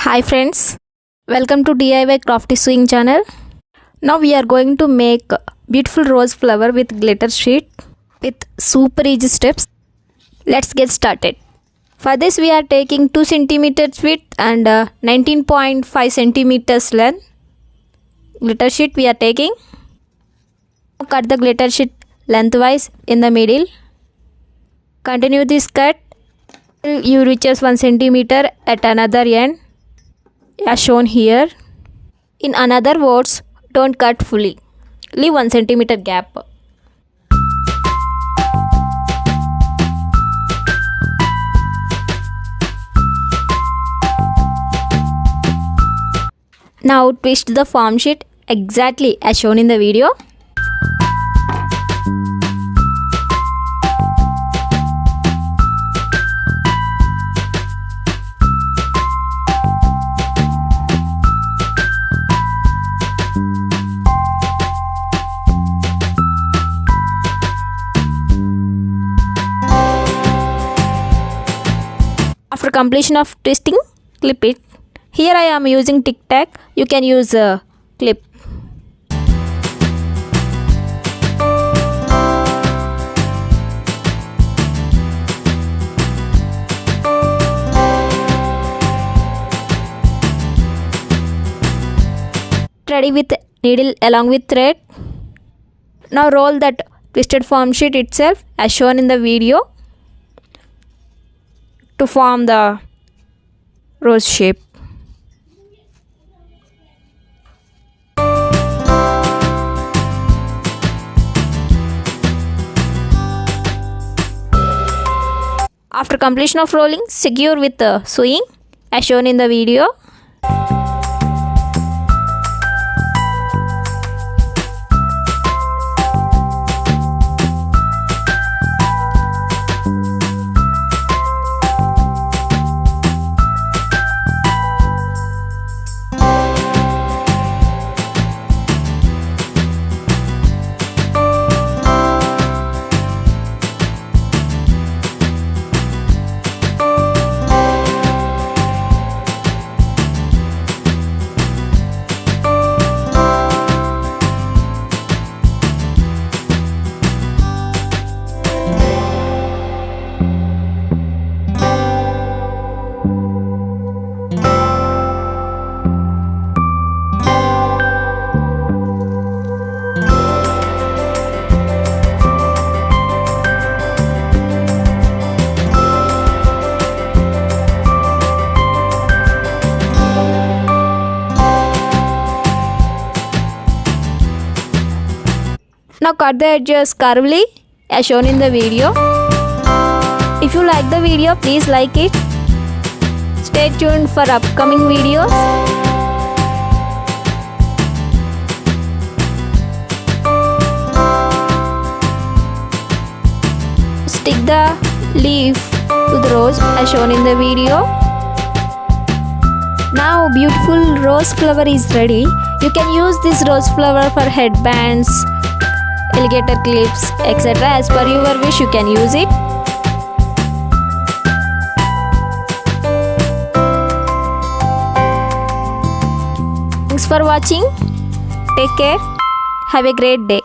Hi friends, welcome to DIY Crafty Sewing channel. Now we are going to make beautiful rose flower with glitter sheet with super easy steps. Let's get started. For this we are taking 2 cm width and 19.5 cm length. Glitter sheet we are taking. Cut the glitter sheet lengthwise in the middle. Continue this cut till you reaches 1 cm at another end, as shown here. In another words, don't cut fully. Leave 1 cm gap. Now twist the form sheet exactly as shown in the video. After completion of twisting, clip it. Here I am using tic tac. You can use a clip. Ready with needle along with thread. Now roll that twisted form sheet itself as shown in the video to form the rose shape. After completion of rolling, secure with the sewing as shown in the video. Now cut the edges curvily as shown in the video. If you like the video, please like it. Stay tuned for upcoming videos. Stick the leaf to the rose as shown in the video. Now beautiful rose flower is ready. You can use this rose flower for headbands, alligator clips, etc. As per your wish, you can use it. Thanks for watching. Take care. Have a great day.